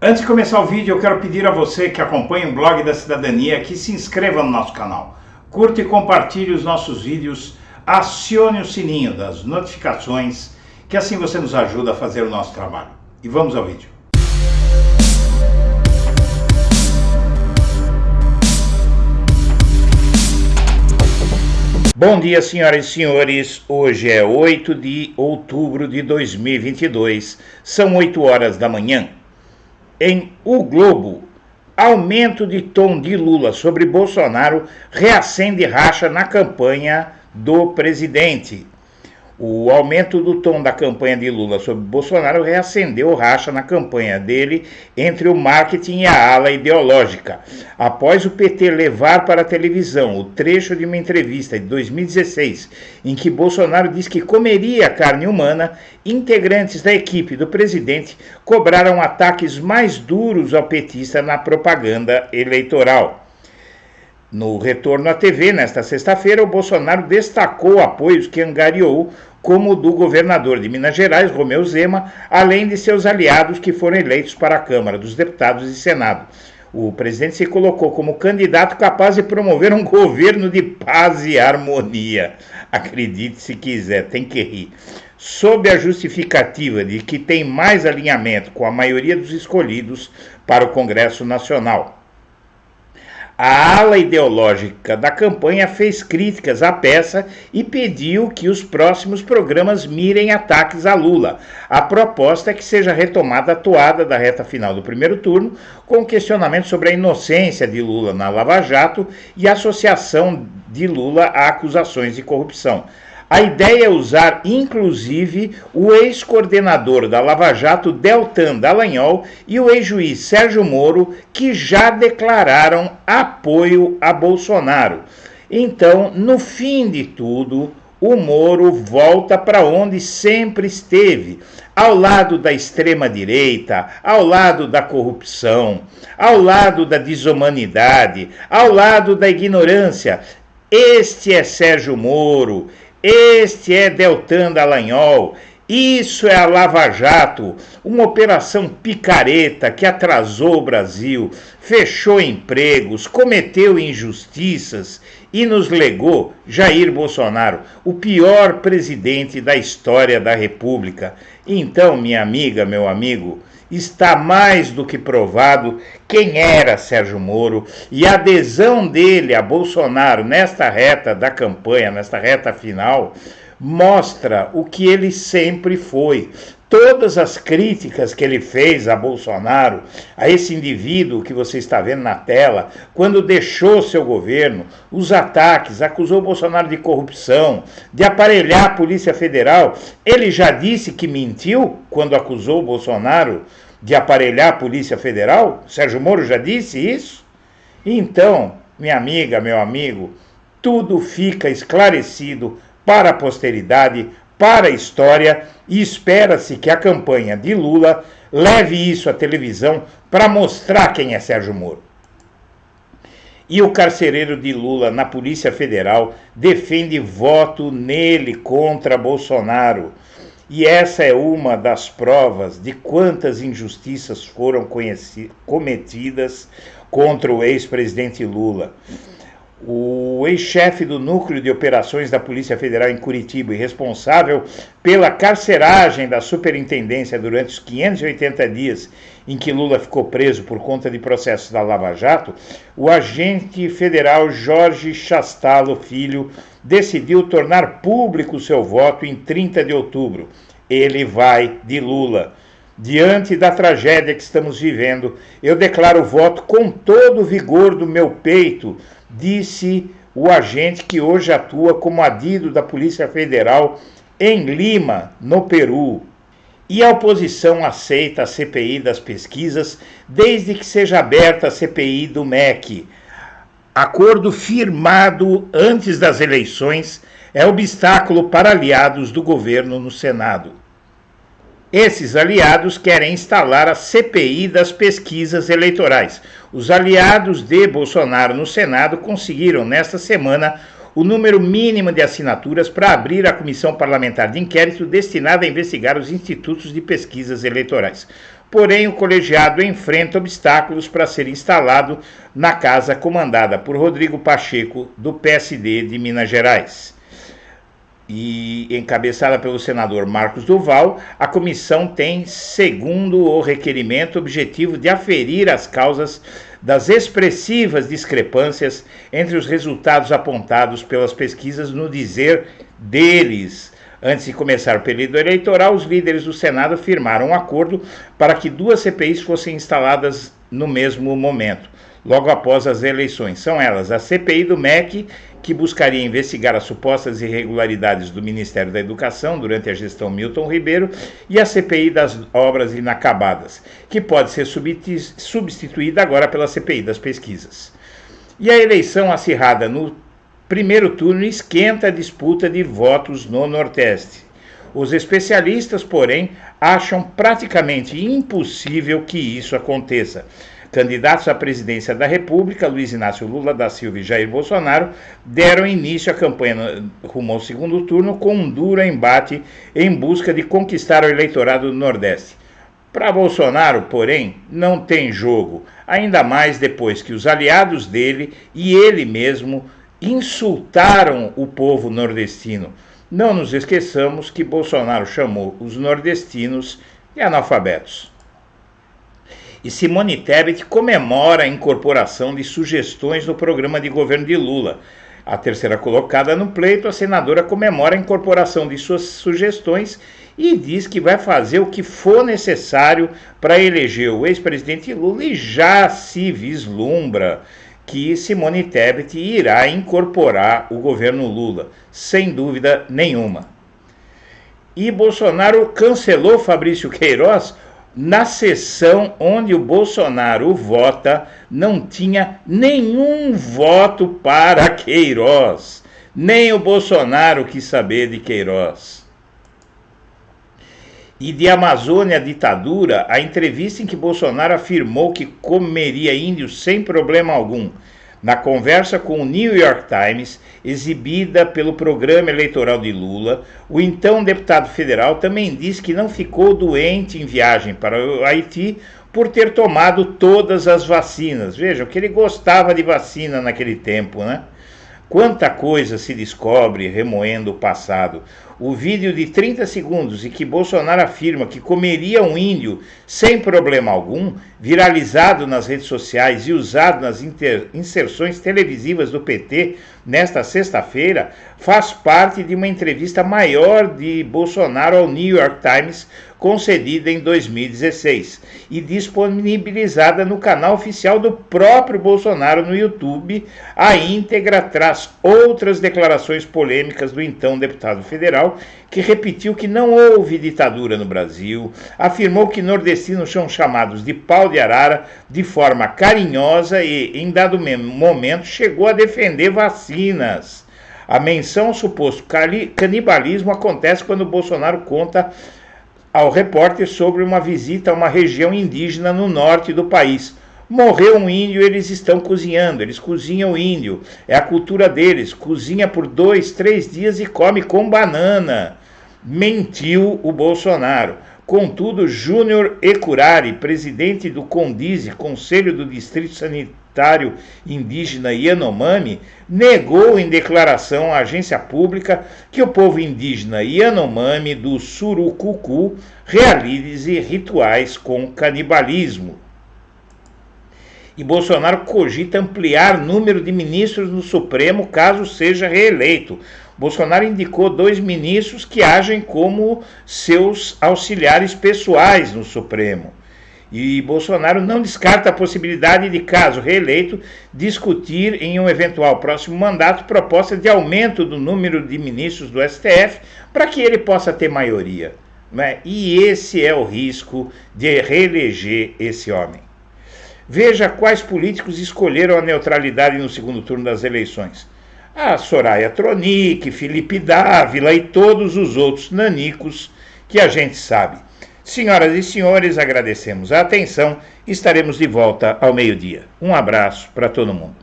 Antes de começar o vídeo, eu quero pedir a você que acompanha o Blog da Cidadania que se inscreva no nosso canal, curta e compartilhe os nossos vídeos, acione o sininho das notificações, que assim você nos ajuda a fazer o nosso trabalho. E vamos ao vídeo. Bom dia, senhoras e senhores. Hoje é 8 de outubro de 2022, são 8 horas da manhã. Em O Globo, aumento de tom de Lula sobre Bolsonaro reacende racha na campanha do presidente. O aumento do tom da campanha de Lula sobre Bolsonaro reacendeu racha na campanha dele entre o marketing e a ala ideológica. Após o PT levar para a televisão o trecho de uma entrevista de 2016, em que Bolsonaro disse que comeria carne humana, integrantes da equipe do presidente cobraram ataques mais duros ao petista na propaganda eleitoral. No retorno à TV, nesta sexta-feira, o Bolsonaro destacou apoios que angariou, como o do governador de Minas Gerais, Romeu Zema, além de seus aliados que foram eleitos para a Câmara dos Deputados e Senado. O presidente se colocou como candidato capaz de promover um governo de paz e harmonia. Acredite se quiser, tem que rir. Sob a justificativa de que tem mais alinhamento com a maioria dos escolhidos para o Congresso Nacional. A ala ideológica da campanha fez críticas à peça e pediu que os próximos programas mirem ataques a Lula. A proposta é que seja retomada a toada da reta final do primeiro turno, com questionamento sobre a inocência de Lula na Lava Jato e a associação de Lula a acusações de corrupção. A ideia é usar, inclusive, o ex-coordenador da Lava Jato, Deltan Dallagnol, e o ex-juiz Sérgio Moro, que já declararam apoio a Bolsonaro. Então, no fim de tudo, o Moro volta para onde sempre esteve, ao lado da extrema-direita, ao lado da corrupção, ao lado da desumanidade, ao lado da ignorância. Este é Sérgio Moro. Este é Deltan Dallagnol, isso é a Lava Jato, uma operação picareta que atrasou o Brasil, fechou empregos, cometeu injustiças e nos legou Jair Bolsonaro, o pior presidente da história da República. Então, minha amiga, meu amigo, está mais do que provado quem era Sérgio Moro e a adesão dele a Bolsonaro nesta reta da campanha, nesta reta final, mostra o que ele sempre foi. Todas as críticas que ele fez a Bolsonaro, a esse indivíduo que você está vendo na tela, quando deixou seu governo, os ataques, acusou Bolsonaro de corrupção, de aparelhar a Polícia Federal. Ele já disse que mentiu quando acusou Bolsonaro de aparelhar a Polícia Federal? Sérgio Moro já disse isso? Então, minha amiga, meu amigo, tudo fica esclarecido para a posteridade, para a história, e espera-se que a campanha de Lula leve isso à televisão para mostrar quem é Sérgio Moro. E o carcereiro de Lula na Polícia Federal defende voto nele contra Bolsonaro. E essa é uma das provas de quantas injustiças foram cometidas contra o ex-presidente Lula. O ex-chefe do Núcleo de Operações da Polícia Federal em Curitiba e responsável pela carceragem da superintendência durante os 580 dias em que Lula ficou preso por conta de processos da Lava Jato, o agente federal Jorge Chastalo Filho decidiu tornar público seu voto em 30 de outubro. Ele vai de Lula. Diante da tragédia que estamos vivendo, eu declaro voto com todo o vigor do meu peito, disse o agente que hoje atua como adido da Polícia Federal em Lima, no Peru. E a oposição aceita a CPI das pesquisas, desde que seja aberta a CPI do MEC. Acordo firmado antes das eleições é obstáculo para aliados do governo no Senado. Esses aliados querem instalar a CPI das pesquisas eleitorais. Os aliados de Bolsonaro no Senado conseguiram, nesta semana, o número mínimo de assinaturas para abrir a comissão parlamentar de inquérito destinada a investigar os institutos de pesquisas eleitorais. porém o colegiado enfrenta obstáculos para ser instalado na casa comandada por Rodrigo Pacheco, do PSD de Minas Gerais. E encabeçada pelo senador Marcos Duval, a comissão tem, segundo o requerimento, o objetivo de aferir as causas das expressivas discrepâncias entre os resultados apontados pelas pesquisas no dizer deles. Antes de começar o período eleitoral, os líderes do Senado firmaram um acordo para que 2 CPIs fossem instaladas no mesmo momento, logo após as eleições. São elas a CPI do MEC, que buscaria investigar as supostas irregularidades do Ministério da Educação durante a gestão Milton Ribeiro, e a CPI das obras inacabadas, que pode ser substituída agora pela CPI das pesquisas. E a eleição acirrada no primeiro turno esquenta a disputa de votos no Nordeste. Os especialistas, porém, acham praticamente impossível que isso aconteça. Candidatos à presidência da República, Luiz Inácio Lula da Silva e Jair Bolsonaro, deram início à campanha rumo ao segundo turno com um duro embate em busca de conquistar o eleitorado do Nordeste. Para Bolsonaro, porém, não tem jogo, ainda mais depois que os aliados dele e ele mesmo insultaram o povo nordestino. Não nos esqueçamos que Bolsonaro chamou os nordestinos de analfabetos. E Simone Tebet comemora a incorporação de sugestões no programa de governo de Lula. A terceira colocada no pleito, a senadora comemora a incorporação de suas sugestões e diz que vai fazer o que for necessário para eleger o ex-presidente Lula, e já se vislumbra que Simone Tebet irá incorporar o governo Lula, sem dúvida nenhuma. E Bolsonaro cancelou Fabrício Queiroz. Na sessão onde o Bolsonaro vota, não tinha nenhum voto para Queiroz. Nem o Bolsonaro quis saber de Queiroz. E de Amazônia à ditadura, a entrevista em que Bolsonaro afirmou que comeria índios sem problema algum. Na conversa com o New York Times, exibida pelo programa eleitoral de Lula, o então deputado federal também disse que não ficou doente em viagem para o Haiti por ter tomado todas as vacinas. Vejam que ele gostava de vacina naquele tempo, né? Quanta coisa se descobre remoendo o passado. O vídeo de 30 segundos em que Bolsonaro afirma que comeria um índio sem problema algum, viralizado nas redes sociais e usado nas inserções televisivas do PT nesta sexta-feira, faz parte de uma entrevista maior de Bolsonaro ao New York Times, concedida em 2016 e disponibilizada no canal oficial do próprio Bolsonaro no YouTube. A íntegra traz outras declarações polêmicas do então deputado federal, que repetiu que não houve ditadura no Brasil, afirmou que nordestinos são chamados de pau de arara de forma carinhosa e, em dado momento, chegou a defender vacinas. A menção ao suposto canibalismo acontece quando Bolsonaro conta ao repórter sobre uma visita a uma região indígena no norte do país. Morreu um índio, eles estão cozinhando, eles cozinham o índio, é a cultura deles, cozinha por 2, 3 dias e come com banana. Mentiu o Bolsonaro. Contudo, Júnior Ecurari, presidente do CONDISE, Conselho do Distrito Sanitário Indígena Yanomami, negou em declaração à agência pública que o povo indígena Yanomami do Surucucu realize rituais com canibalismo. E Bolsonaro cogita ampliar o número de ministros no Supremo caso seja reeleito. Bolsonaro indicou 2 ministros que agem como seus auxiliares pessoais no Supremo. E Bolsonaro não descarta a possibilidade de, caso reeleito, discutir em um eventual próximo mandato proposta de aumento do número de ministros do STF para que ele possa ter maioria, né? E esse é o risco de reeleger esse homem. Veja quais políticos escolheram a neutralidade no segundo turno das eleições. A Soraya Tronic, Felipe Dávila e todos os outros nanicos que a gente sabe. Senhoras e senhores, agradecemos a atenção. Estaremos de volta ao meio-dia. Um abraço para todo mundo.